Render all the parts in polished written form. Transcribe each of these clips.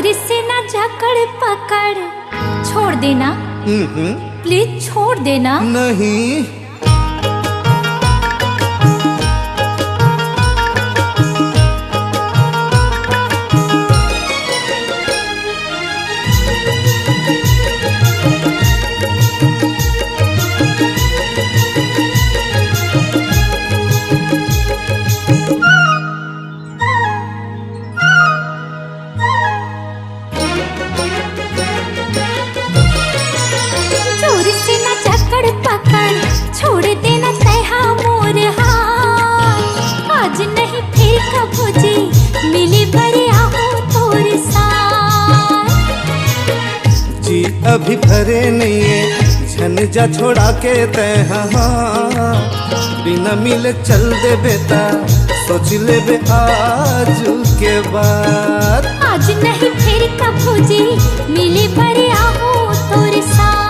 चोरी से ना जकड़ पकड़ छोड़ देना, प्लीज छोड़ देना। नहीं। छोड़ देना तैहा मोर हाथ, आज नहीं फिर कबो जी मिली बड़े आहू तोर साथ। जी अभी भरे नहीं है झन जा छोड़ा के तैहा, बिना मिले चल दे बेटा सोच ले बे आज के बाद। आज नहीं फिर कबो जी मिली बड़े आहू तोर साथ।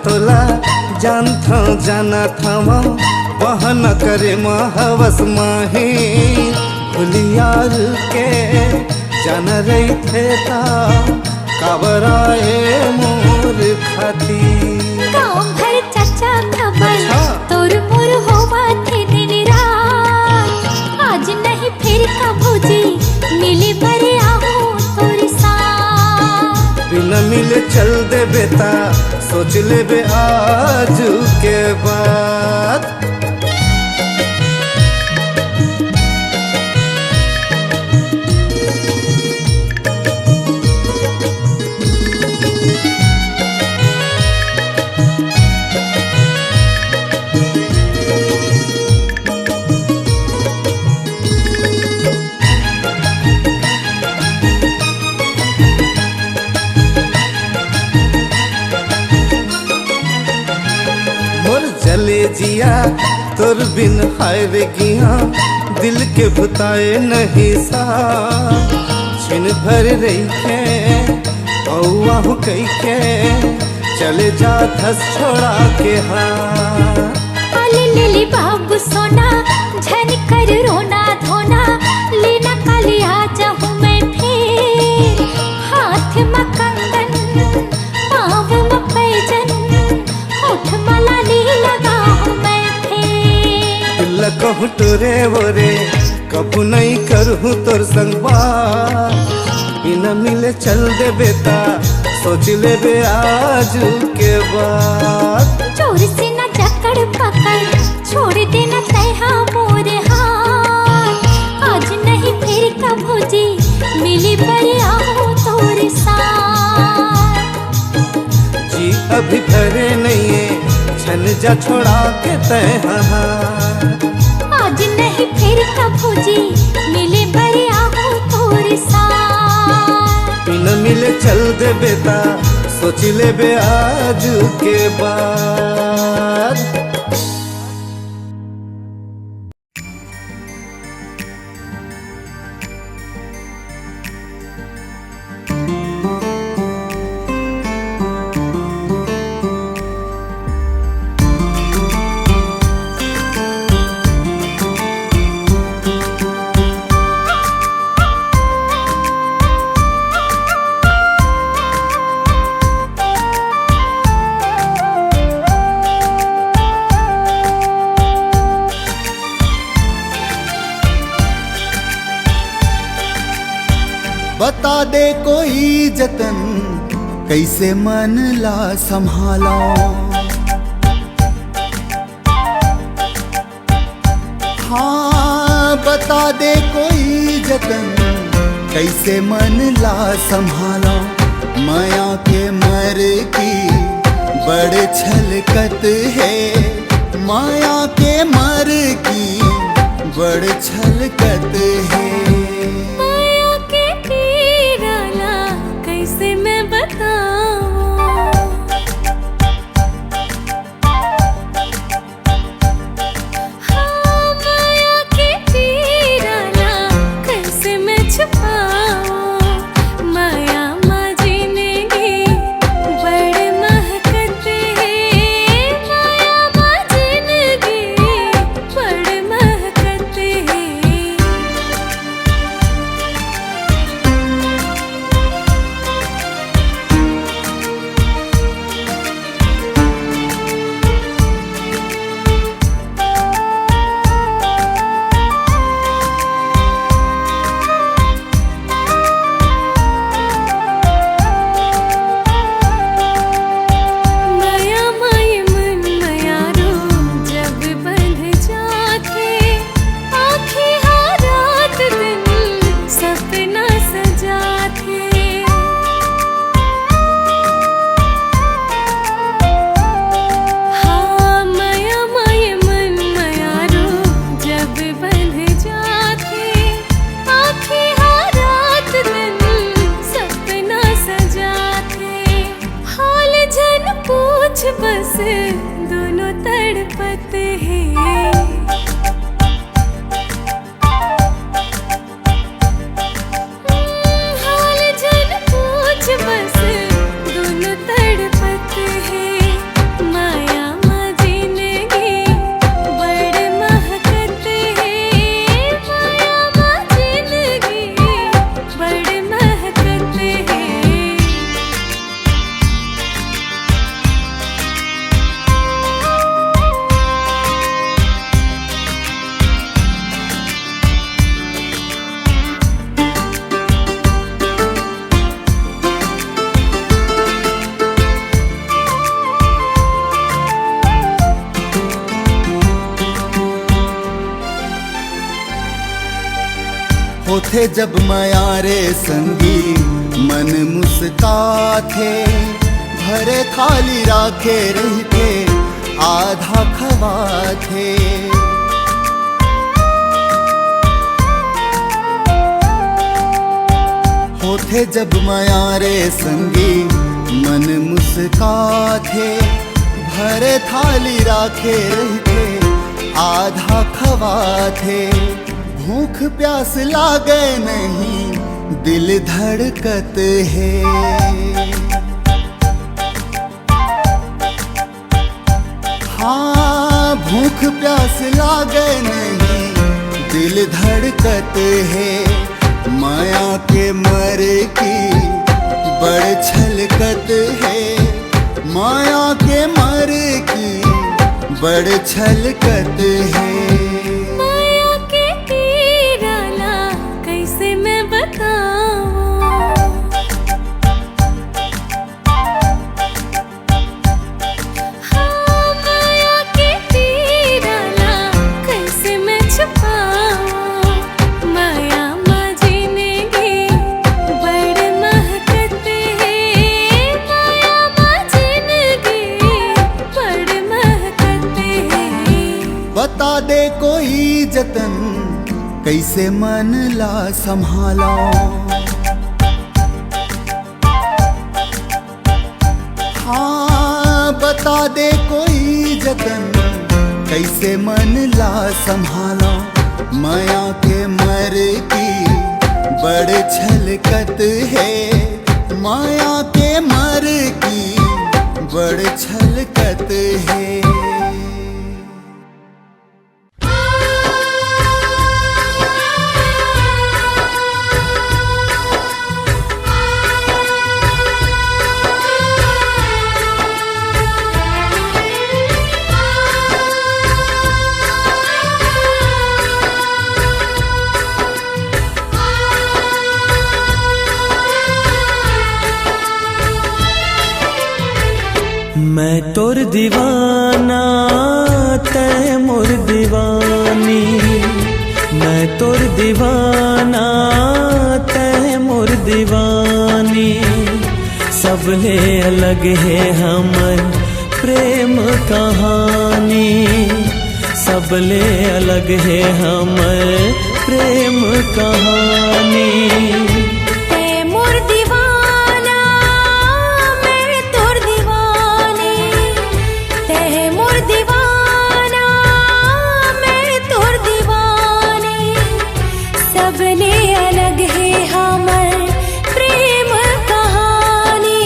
तोला जान था जाना था वहाँ न करे हवस माही भूलियार के जान रही थे ता काबराए मोर खाती। गाँव भर चाचा खबर तोर मोर होवा थे दिन रात, आज नहीं फिर कबो जी मिली बड़े आहू तोर साथ। बिना मिले चल दे बेटा सोच ले बे आज के बाद। चले जिया तोर बिन हाय रे गिया दिल के बुताए नहीं सा छिन भर रही है औ कई के चले जा धस छोड़ा के हाँ। लिली बाबू सोना झन कर रोना धोना लेना काली आ जाऊं मैं फिर, हाथ में कंगन पाँव में पैजन होठ माला लगा हूँ मैं फिर। दिल कहूँ टोरे बोरे कबू नहीं करूँ तोर संग बात, बिना मिले चल दे बेटा सोच ले बे आज के बाद। चोर से ना जकड़ पकड़ छोड़ देना तैहा मोर हाथ, आज नहीं फिर कबो जी मिली बड़े आहू तोर साथ। जी अभी भरे नहीं है छन जा छोड़ा के तैहा, आज नहीं फिर कबो जी मिली बड़े आहू तोर साथ। बिना मिले चल दे बेटा सोच ले बे आज के बाद। बता दे कोई जतन कैसे मन ला संभालो, हाँ बता दे कोई जतन कैसे मन ला संभालो। माया के मर की बड़ छलकत है, माया के मर की बड़ छलकत है। माया के पीराला कैसे मैं बताऊं, हाँ माया के पीराला कैसे मैं छुपाऊं। माया माँ जिंदगी बड़ महकत है, माया माँ जिंदगी बड़ महकत है। माया माय मन माया रो जब बंध जाते, आँखें हाँ रात दिन सपना सजाते। हाँ माया माय मन माया रो जब बंध जाते, आँखें हाँ रात दिन सपना सजाते। हाल जन पूछ बस दोनों तड़पत हैं, हाल जन पूछ बस दोनों तड़पत हैं। माया माँ जिंदगी बड़ महकत है, माया माँ जिंदगी बड़ महकत है। होथे जब माया रे संगी मन मुस्काथे, भरे थाली राखे रहते आधा खवाथे। होथे जब माया रे संगी मन मुस्काथे, भरे थाली राखे रहते आधा खवाथे। भूख प्यास लागे नहीं दिल धड़कत है, हाँ भूख प्यास लागे नहीं दिल धड़कत है। माया के मर की बड़ छलकत है, माया के मर की बड़ छलकत है। माया के पीराला कैसे मैं बताऊं, हाँ माया के पीराला कैसे मैं छुपाऊं। माया माँ जिंदगी बड़ महकत है, माया माँ जिंदगी बड़ महकत है। बता दे कोई जतन कैसे मन ला संभालो, हाँ बता दे कोई जतन कैसे मन ला संभालो। माया के मर की बड़ छलकत है, माया के मर की बड़ छलकत है। मैं तोर दीवाना तै मोर दीवानी, मैं तोर दीवाना तै मोर दीवानी। सबले अलग है हमर प्रेम कहानी, सबले अलग है हमर प्रेम कहानी। ते मोर दीवाना मैं तोर दीवानी, ते मोर दीवाना मैं तोर दीवानी। सबले अलग है हमर प्रेम कहानी,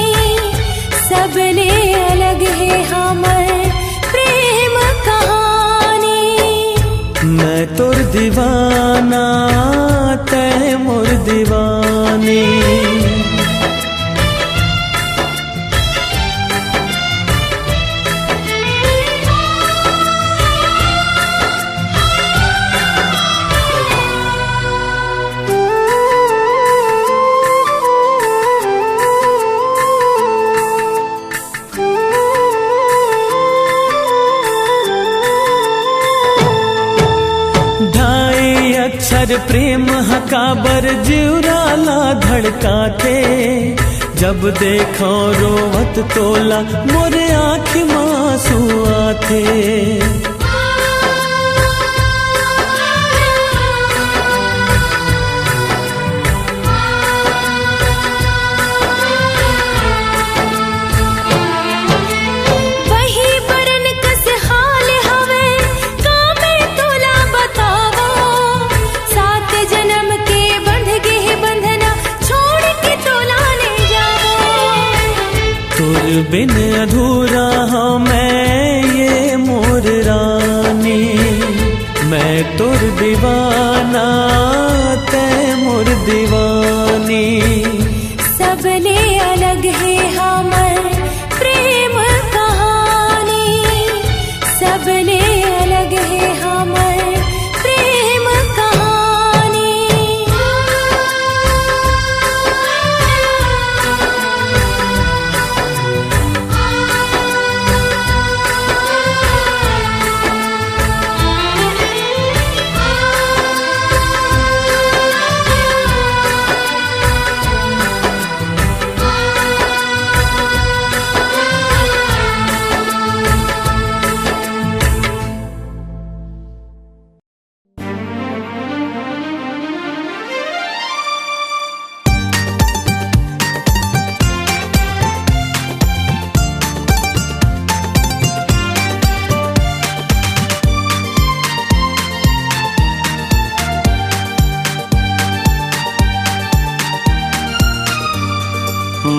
सबले अलग है हमर प्रेम कहानी। मैं तोर दीवाना तै मोर दीवानी। अक्षर प्रेम हकाबर जीवराला धड़का थे, जब देखो रोवत तोला मोरे आँख मांसू आथे। बिन अधूरा हूँ मैं ये मोर रानी, मैं तोर दीवाना तै मोर दीवानी। सबले अलग है हमर प्रेम कहानी, सबले अलग है हमर प्रेम कहानी।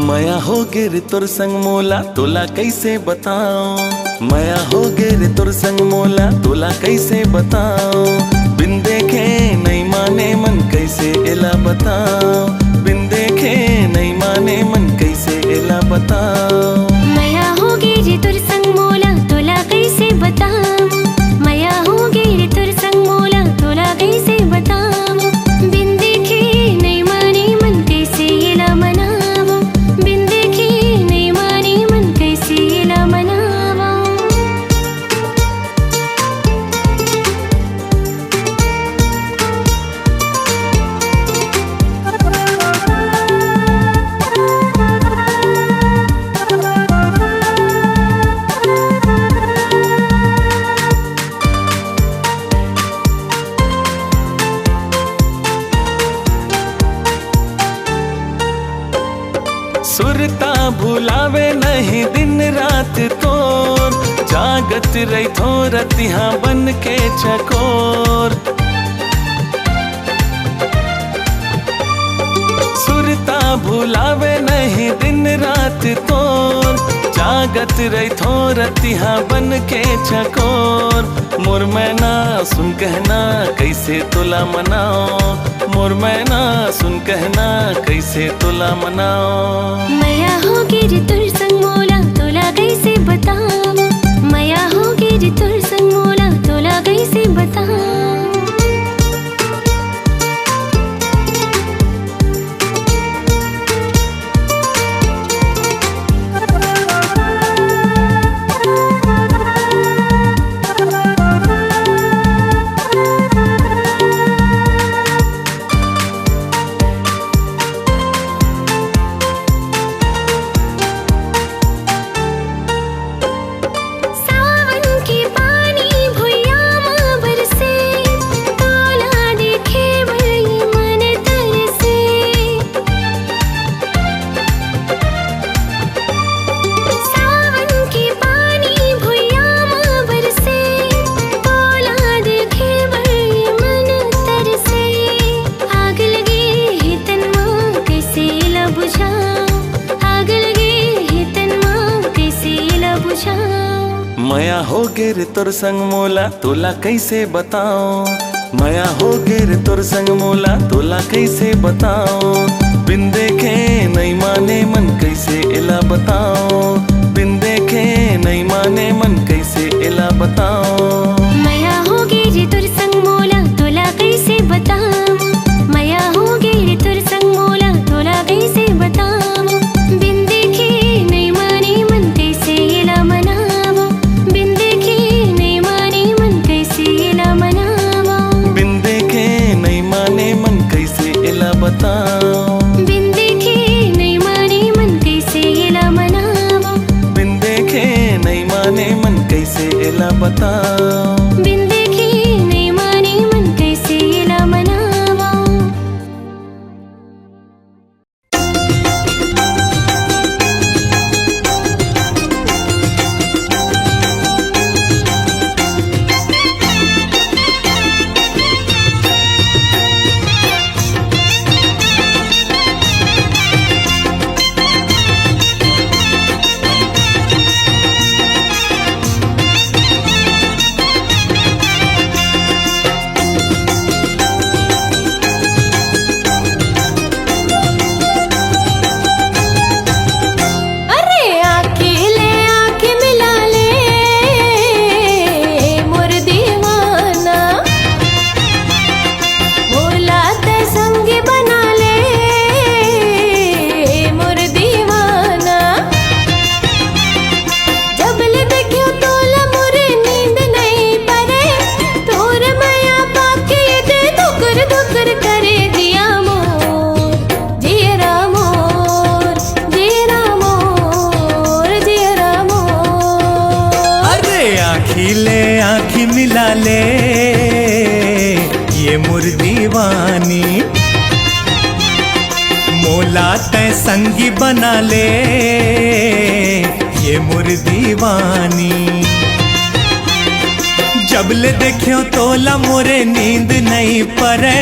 माया हो गे रे तोर संग मोला तोला कैसे बताओ, माया हो गे रे तोर संग मोला तोला कैसे बताओ। बिन देखे नहीं माने मन कैसे एला बताओ, बिन देखे नहीं माने मन कैसे एला बताओ। माया हो गे रे तोर संग मोला तोला कैसे बताओ, माया हो गे रे तोर संग मोला तोला कैसे बताओ। बिन देखे नहीं माने मन कैसे एला मनावो, बिन देखे नहीं माने मन कैसे एला मनावो। सुरता भुलावे नहीं दिन रात तोर, जागत रही थोरतिहा बन के चकोर। सुरता भुलावे नहीं दिन रात तोर, जागत रही थोरतिहा बन के चकोर। मोर मैना सुन कहना कैसे तोला मनाओ, मोर मैना सुन कहना कैसे तोला मनाओ। माया हो गे रे तोर संग मोला तोला कैसे बताओ, माया हो गे रे तोर संग मोला तोला कैसे बताओ। मया हो गे रे तोर संग मोला तोला कैसे बताओ। मया हो गे रे तोर संग मोला तोला कैसे बताओ। बिन देखे नहीं माने मन कैसे एला बताओ। बिन देखे नहीं माने मन कैसे एला बताओ। मया हो गे रे तोर संग मोला तोला कैसे बताऊं। मया हो गे रे तोर संग मोला तोला कैसे बताऊं। बिन देखे नहीं माने मन कैसे एला मनावो। बिन देखे नहीं माने मन कैसे एला मनावो। बिन देखे नहीं माने मन कैसे एला बताओ। बिन देखे नहीं माने मन कैसे एला मनावो। बिन देखे नहीं माने मन कैसे एला बताओ। बिन देखे नहीं माने मन कैसे एला मनावो। अरे आँखें ले आँखें मिला ले मोर दीवाना। बोला ते संग बना ले मोर दीवाना। जब ले देखियो तोला मोरे नींद नहीं परे। तोर माया पाके दे धुकर धुकर करे जिया मोर। जियरा मोर जियरा मोर जियरा मोर। अरे आँखी ले आँखी मिला ले ये मोर दीवानी। मोला तय संगी बना ले ये मोर दीवानी। जब ले देखियो तोला मोरे नींद नहीं परे।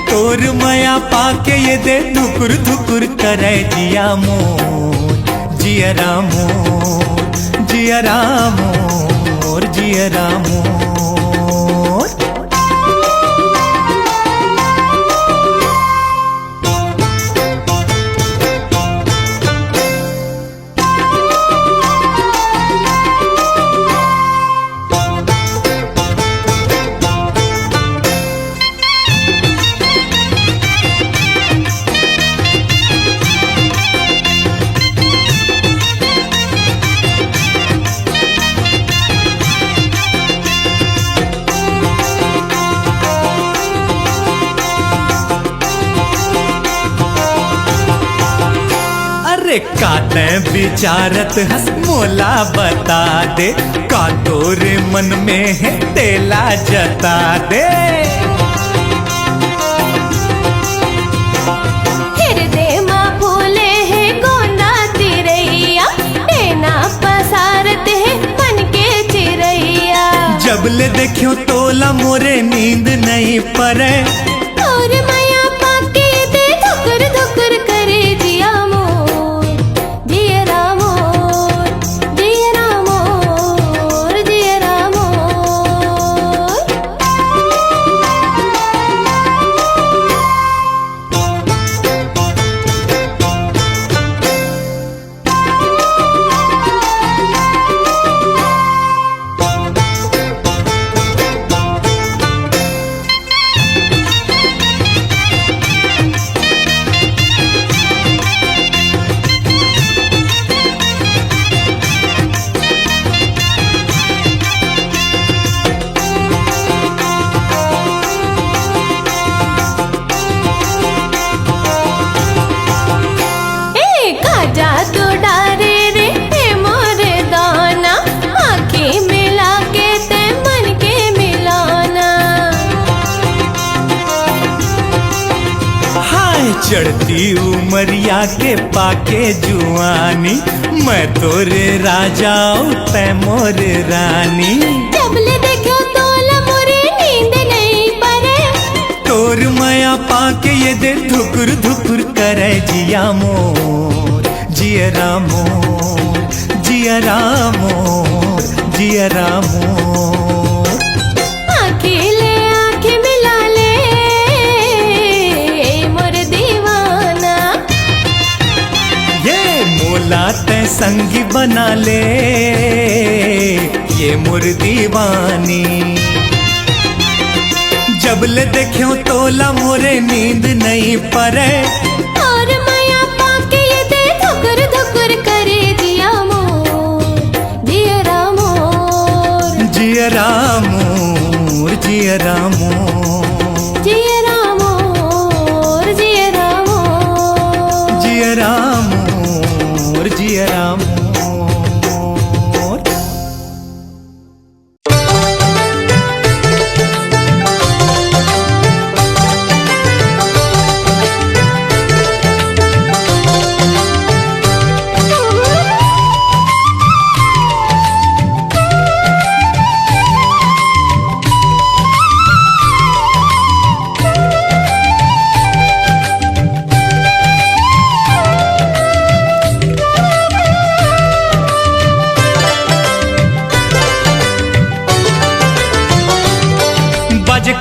तोर मया पाके ये दे धुकुर धुकुर करे जिया मोर। जियरा मोर जियरा मोर जियरा मोर। अरे काते विचारत हस मोला बता दे। का तोरे मन में है तेला जता दे। हृदय माँ फूले है गोंदा तिरैया। देना पसारते है मन के चिरैया। जब ले देखियो तोला मोरे नींद नहीं परे। और माया पाके दे धुकर धुकर करे जिया मोर। जियरा मोर जियरा मोर जियरा मोर। जादू डारे रे हे मोर दाना। आँखें मिला के ते मन के मिलाना। हाय चढ़ती उमरिया के पाके जुआनी। मैं तोरे राजा तै मोर रानी। जब ले देखो तोला मोरे नींद नहीं परे। तोर मया पाके ये दे धुकुर धुकुर करे जिया मोर। जियरा मोर जियरा मोर जियरा मोर। अकेले आँखें मिला ले मोर दीवाना, ये मोला ते संगी बना ले ये मोर दीवानी। जब ले देखियो तोला मोरे नींद नहीं परे, और माया पाके ये दे धुकुर धुकुर करे जिया मोर जियरा मोर। जियरा मोर जियरा मोर। जियरा मोर जियरा मोर। जियरा मोर जियरा मोर।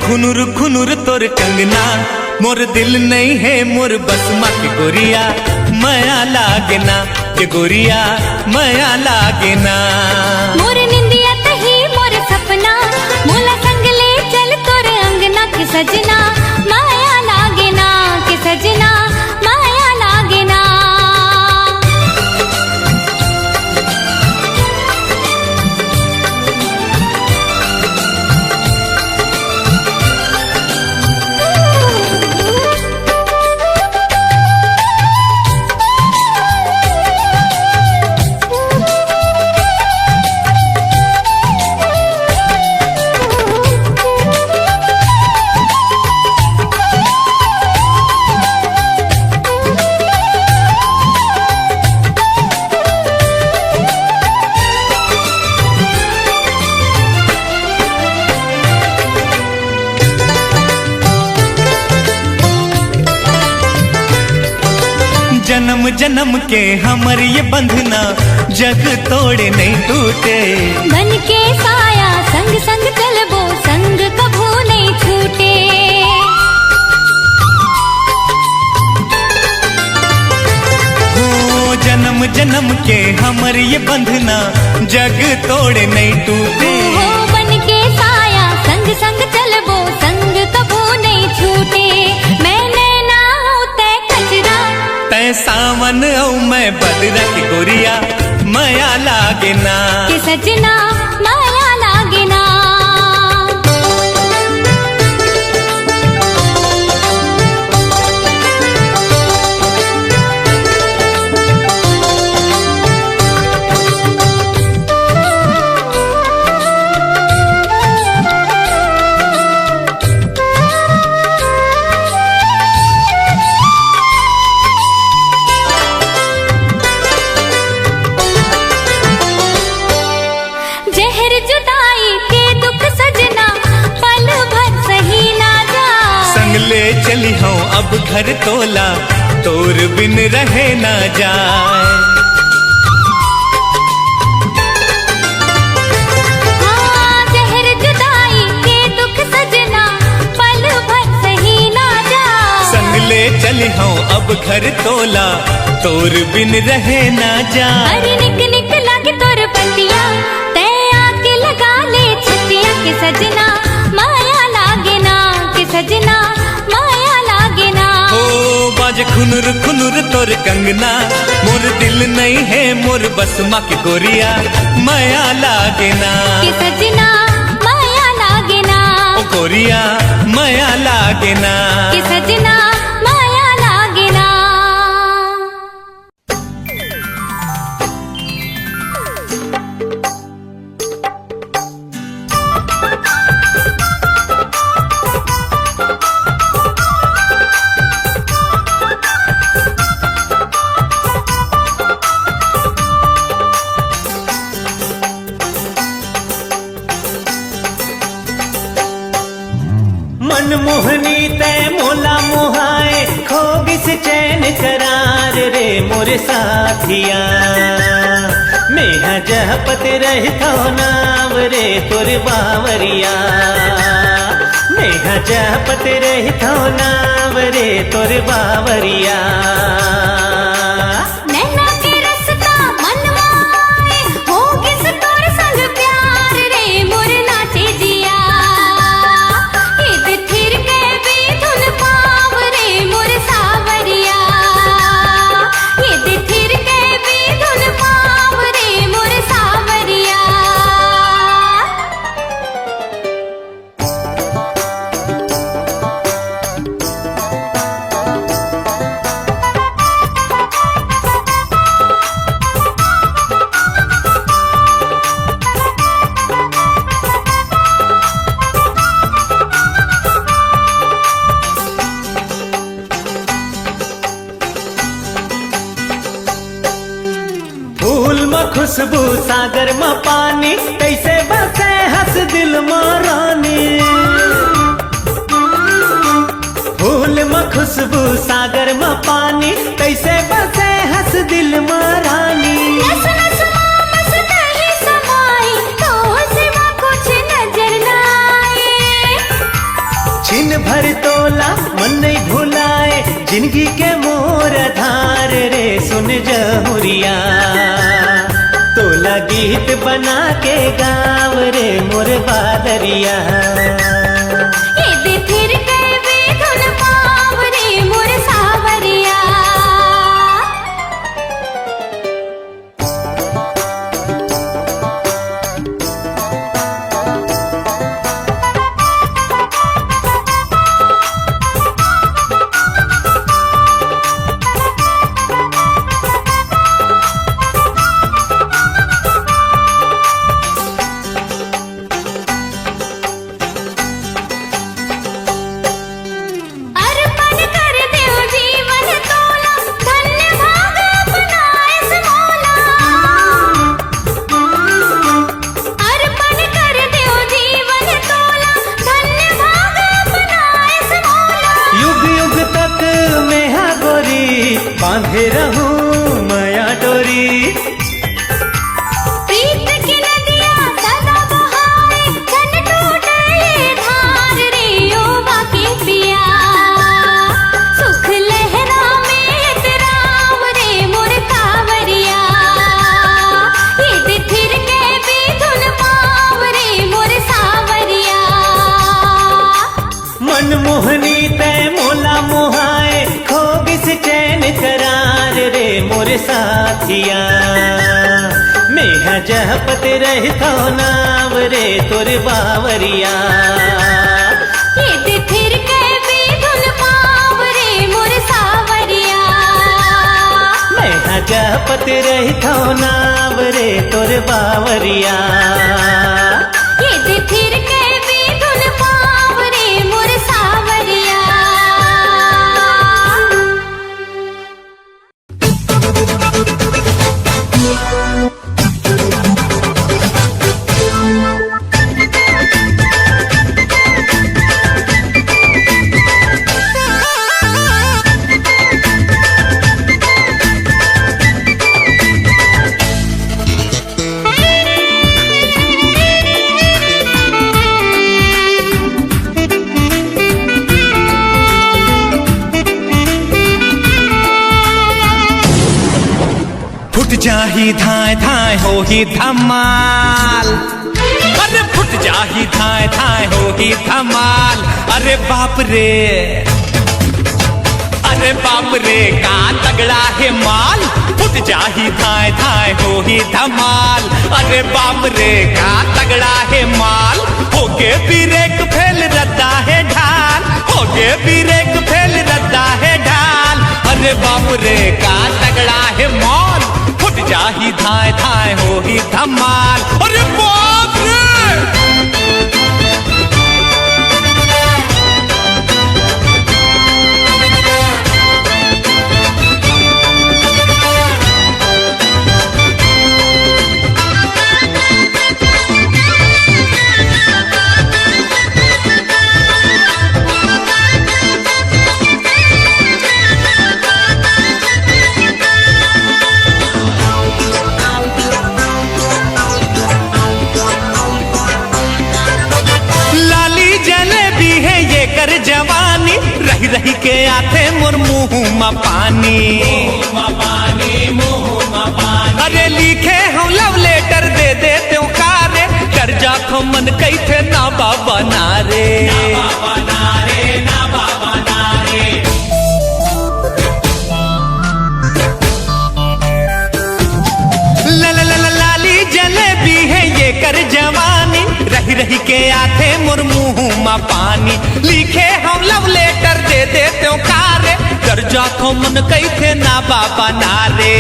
खुनुर खुनुर तोर कंगना, मोर दिल नहीं है मोर बस मा के गोरिया, माया लागे ना के गोरिया माया लागे ना। मोर निंदिया तही मोर सपना, मोला संग ले चल तोर अंगना के सजना, माया लागे ना के सजना माया लागे ना। जन्म जन्म के हमर ये बंधना जग तोड़े नहीं टूटे, बन के साया संग संग चलबो संग कभू नहीं छूटे। हो जन्म जन्म के हमर ये बंधना जग तोड़े नहीं टूटे। हो बन के साया संग संग चलबो संग कभू नहीं छूटे। मैंने ना होते कचरा तै सावन औ मैं बदरा की गोरिया माया लागे ना के सजना माया लागे ना। जहर जुदाई के दुख सजना पल भर सही ना जा। संग ले चली हूँ अब घर तोला तोर बिन रहे ना जाए। हाँ जहर जुदाई के दुख सजना पल भर सही ना जा। संग ले चली हूँ अब घर तोला तोर बिन रहे ना जाए। अरे निक निक लागे तोर बतिया तै आके लगा ले छतिया के सजना माया लागे ना के सजना माया लागे ना। ओ बाज खुनुर खुनुर तोर कंगना, मोर दिल नहीं है मोर बस मा की गोरिया माया लागे ना के सजना माया लागे ना। ओ गोरिया माया लागे ना के सजना माया लागे ना। मनमोहनी ते मोला मोहाए खोगिस चैन करार रे मोरे साथिया। मेहा जपत रहतो नाम रे तोर बावरिया मेहा जपत रहतो नाम रे तोर बावरिया नैना के रसता मनवा आए हो किस तोर संग प्यार रे मोर नाचे जिया ईद थिर के भी धुन पाव रे मोर सावरिया ईद थिर के भी धुन पाव रे मोर सावरिया फूल में खुशबू सागर में पानी कैसे बसे हंस दिल में रानी फूल में खुशबू सागर में पानी कैसे बसे हंस दिल में रानी नस नस मामस नहीं समाई तो सिवा कुछ नजर ना आए छिन भर तोला मन नहीं भुलाए जिंदगी के मोर धार रे सुन जहुरिया तोला गीत बना के गाँव रे मोर बादरिया ईद थिर के भी धुन पाव रे मोर सावरिया अर्पण कर देव जीवन तोला धन्य भाग अपनाए समोला अर्पण कर देव जीवन तोला धन्य भाग अपनाए समोला युग युग तक मैं हा गोरी बांधे रहूं माया डोरी प्रीत की नदिया सदा बहाए जन टूटे ये धार रे ओ बाकी पिया सुख लहरा में तराव रे मोर कावरिया ईद थिर के भी धुन पाव रे मोर सावरिया मन मोहनी ते मोला मोहाए खो बिस चैन करार रे मोर साथिया मेहा जपत रहतो नाम रे तोर बावरिया ईद थिर के भी धुन पाव रे मोर सावरिया मेहा जपत रहतो नाम रे तोर बावरिया ईद थिर के भी धुन पाव रे मोर सावरिया फुट जाही धाय धाय हो ही धमाल अरे फुट जाही धाय धाय हो ही धमाल अरे बाप रे का तगड़ा है माल फुट जाही धाय धाय हो ही धमाल अरे बाप रे का तगड़ा है माल होके ब्रेक फेल रद्दा है ढाल होके ब्रेक फेल रद्दा है ढाल अरे बाप रे का तगड़ा है माल फुट जाही धाय धाय हो ही धमाल अरे बाप रे मोर मुँह में पानी। अरे लिखे हम लव लेटर दे देते कारे, कर्जा खो मन कैथे ना बाबा नारे। लाली जलेबी है ये कर जवानी, रही रही के आते मोर मुँह में पानी। लिखे हम लव लेटर दे देते कारे, कर्जा खो मन कैथे ना बाबा नारे।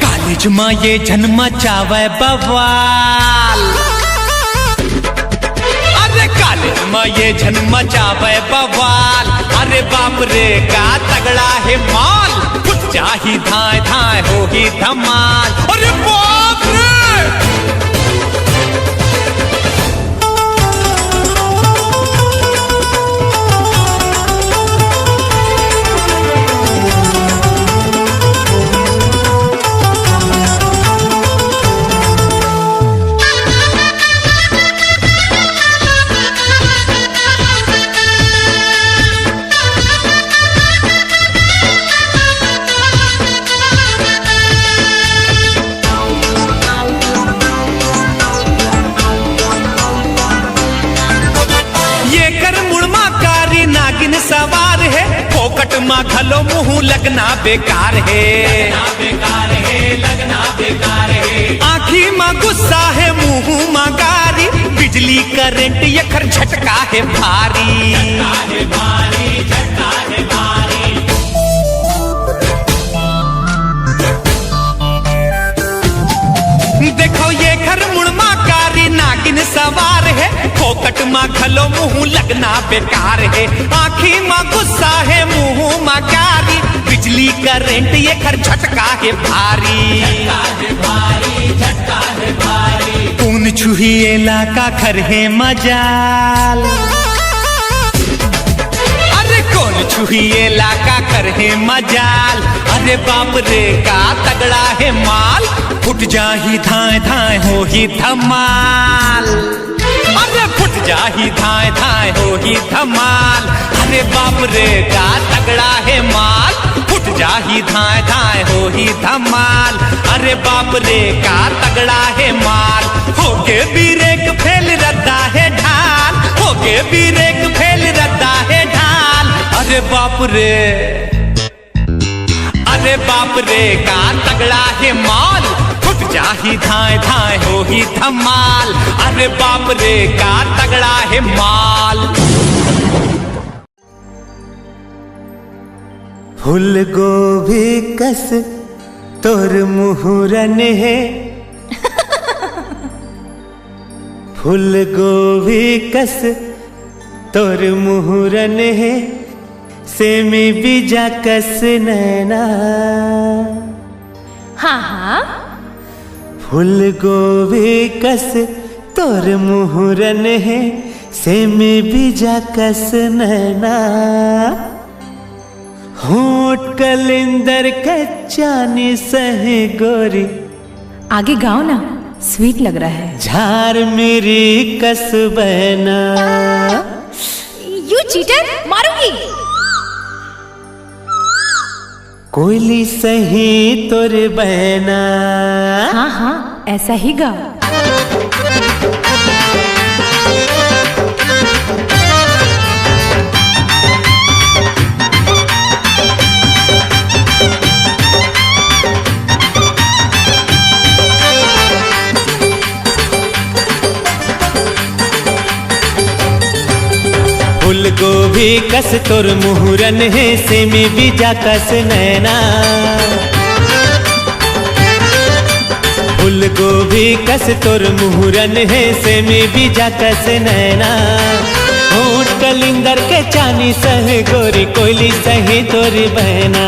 कॉलेज में ये जन्म चावे बवाल, अरे कॉलेज में ये जन्म चावे बवाल। अरे बाप रे का तगड़ा है माल, कुछ चाही धाए धाए हो ही धमाल। अरे बाप रे सवार है, फोकट मा खलो मुँह लगना बेकार है। आँखी मा गुस्सा है मुँह मा गारी, बिजली करंट यखर झटका है भारी। देखो ये घर मुड़मा कारी नागिन सवार है, फोकट माँ खलो मुँह लगना बेकार है। आँखी माँ गुस्सा है मुँह माँ कारी, बिजली करंट ये घर झटका है भारी। कौन छुही इलाका खर है मजाल, अरे कौन छुही इलाका कर है मजाल। अरे बाप रे का तगड़ा है माल, फुट जाही धाए धाए हो ही धमाल। अरे फुट जाही धाए धाए हो ही धमाल। अरे बाप रे का तगड़ा है माल, फुट जाही धाए धाए हो ही धमाल। अरे बाप रे का तगड़ा है माल, होके बीरेक फेल रद्दा है ढाल, होके बीरेक फेल रद्दा है ढाल। अरे बाप रे, अरे बाप रे का तगड़ा है माल, फुट जाही धाए धाए हो ही धमाल। अरे बाप रे का तगड़ा है माल। फूल गोभी कस तोर मुहरन है, फूल गोभी कस तोर मुहरन है, सेमी बीजा कस नैना। हाँ हाँ फूल गोभी कस तोर मुहरन है, सेमी बीजा कस नैना। होठ कलिंदर कच्चानी सहे गोरी, आगे गाओ ना, स्वीट लग रहा है। झार मेरी कस बहना। यू चीटर, मारूंगी। कोयली सही तोर बहना। हाँ हाँ ऐसा ही गाओ। फूल गोभी कस तोर मुहरन है, सेमी बीजा कस नैना। फूल गोभी कस तोर मुहरन है, सेमी बीजा कस नैना। होठ कलिंदर के चानी सहे गोरी, कोयली सहे तोरी बहना।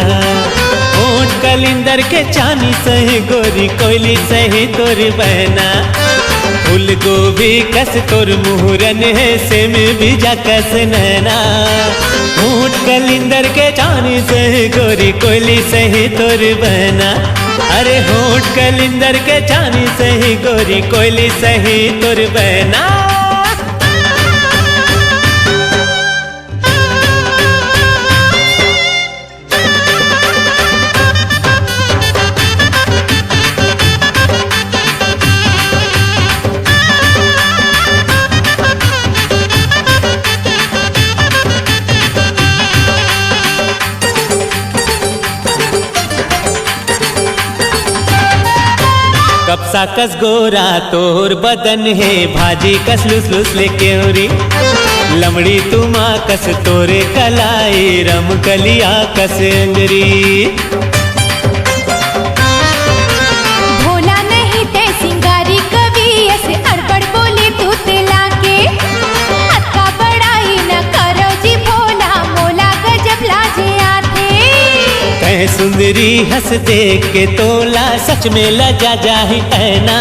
होठ कलिंदर के चानी सहे गोरी, कोयली सहे तोरी बहना। फूल गोभी कस तोर मुहरन है, सेम बीजा कस नैना। होठ कलिंदर के चानी सहे गोरी, कोयली सहे तोर बहना। अरे होठ कलिंदर के चानी सहे गोरी, कोयली सहे तोर बहना। बरसा कस गोरा तोर बदन है भाजी कस लुस लुस ले क्योरी लमड़ी तुमा कस तोरे कलाई रम कलिया कस अंगरी भोला नहीं ते सिंगारी कवि ऐसे अड़बड़ बोले तू तेला के अक्का बड़ाई न करो जी भोला मोला गजब लाजे आते कह सुंदरी हंस देख के तोला सच में लजा जाही ऐना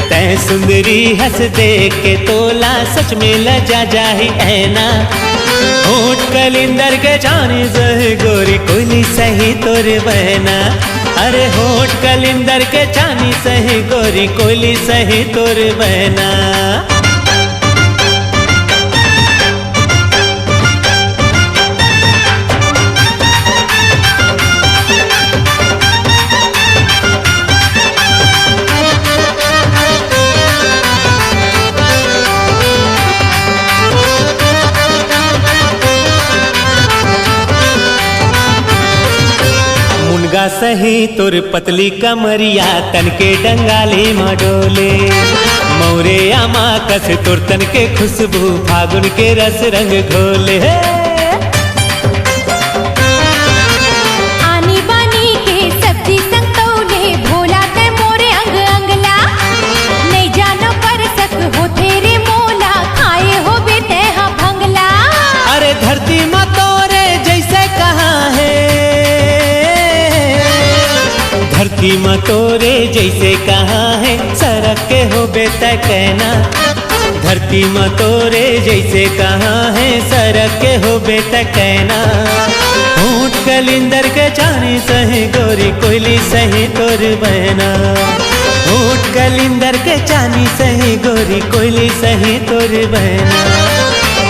तै सुंदरी हंस देख के तोला सच में लजा जाही ऐना होठ कलिंदर के जाने सही गोरी कोयली सही तोरे बहना अरे होठ कलिंदर के जानी सही गोरी कोयली सही तोरे बहना मुनगा सही तोर पतली कमरिया तन के डंगाले मडोले मौरे आमा कस तोर तन के खुशबू फागुन के रस रंग घोले आनी बानी के सब्जी संग तौले भोला ते मोरे अंग अंगला नहीं जानो पर सक हो तेरे मोला खाए हो बेते हाँ भंगला अरे धरती माँ तोरे जैसे कहाँ है धरती माँ तोरे जैसे कहाँ है सरक के हो बेटा कहना धरती माँ तोरे जैसे कहाँ है सरक के हो बेटा कहना होठ कलिंदर के जाने सही गोरी कोयली सही तोर बहना होठ कलिंदर के जानी सही गोरी कोयली सही तोर बहना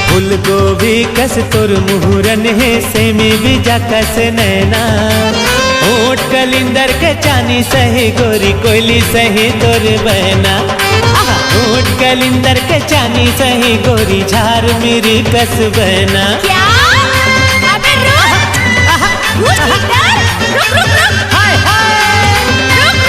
फूल गोभी कस तोर मुहरन है सेमी बीजा कस नैना होठ कलिंदर के चानी सही गोरी कोयली सही तोर बहना होठ कलिंदर के चानी सही गोरी झार मेरी कस बहना क्या अबे रुक रुक रुक हाय हाय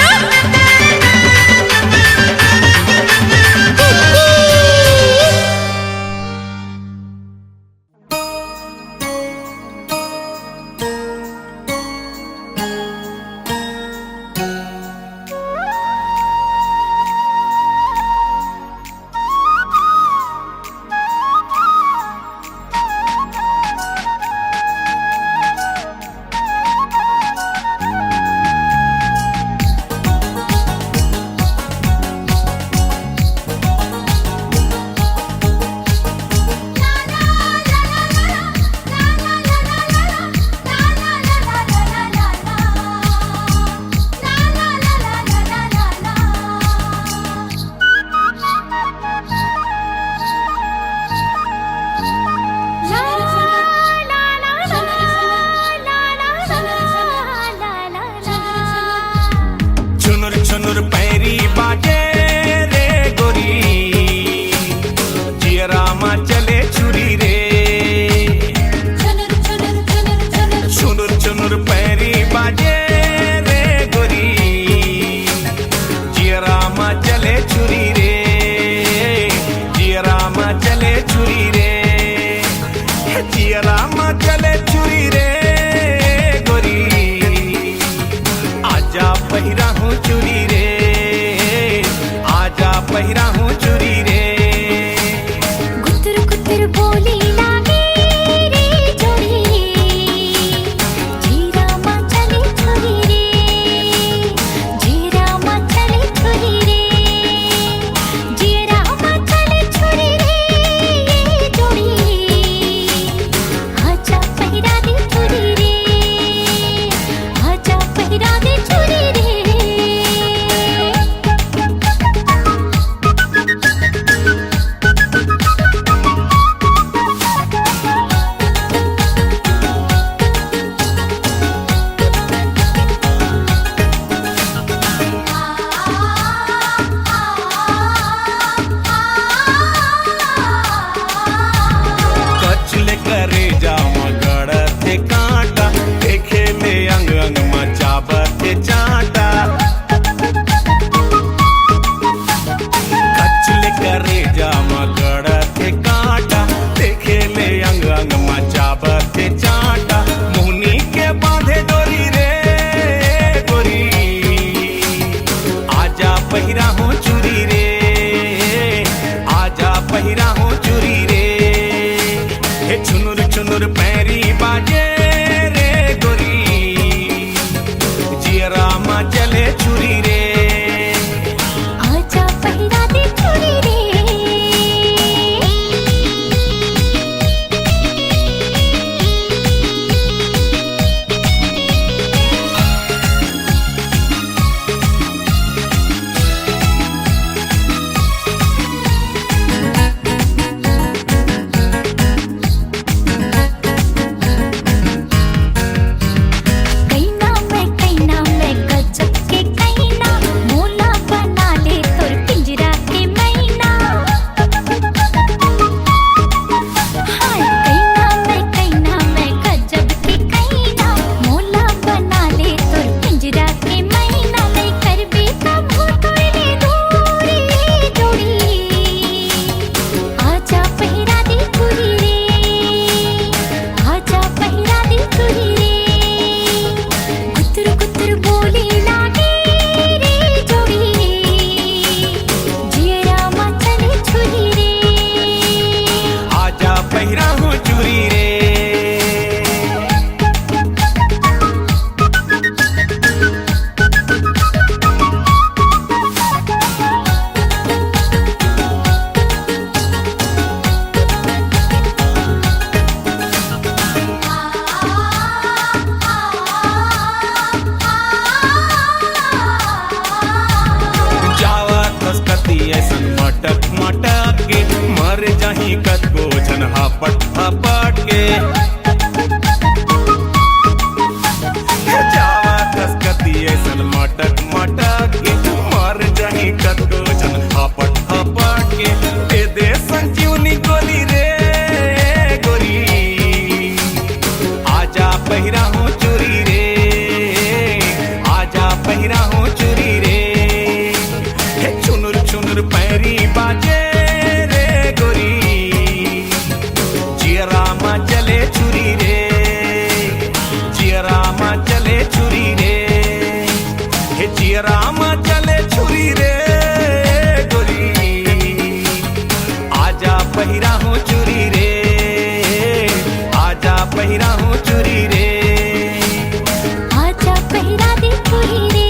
चुनुर पैरी बाजे रे गोरी जियरा मा चले छुरी रे आजा पहिरा दे चूड़ी रे कैना मैं गजब के कैना मोला बना ले तोर पिंजरा के मैना हाय कैना मैं गजब के कैना मोला बना ले तोर पिंजरा के मैना मैं करबे कब तोरे दूरी जोड़ी आजा पहिरा दे चूड़ी रे आजा पहिरा दे चूड़ी रे गुतर बोली लागे रे जोड़ी जियरा मा चले छुरी रे आजा पहिरा हूँ चूरी रे जावा खसकती ऐसन मटक मटक के मर जाही कतको जन हापट हापट के जावा खसकती ऐसन मटक मटक के मर जाही कतको जन हापट हापट के दे दे संजीवनी गोली रे गोरी आजा पहिरा हूँ चूरी रे आजा पहिरा हूँ चूरी रे चुनुर चुनुर पैरी बाजे रे गोरी जियरा मा चले छुरी रे जियरा मा चले छुरी रे हे जियरा मा चले छुरी रे गोरी आजा पहिरा हूँ चूरी रे आजा पहिरा हूँ चूरी रे आजा पहिरा दे चूड़ी रे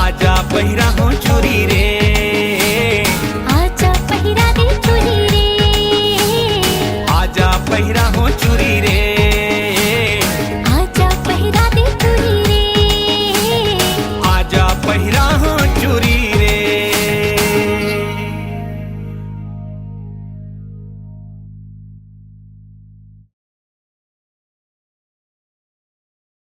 आजा पहिरा हूँ चूरी रे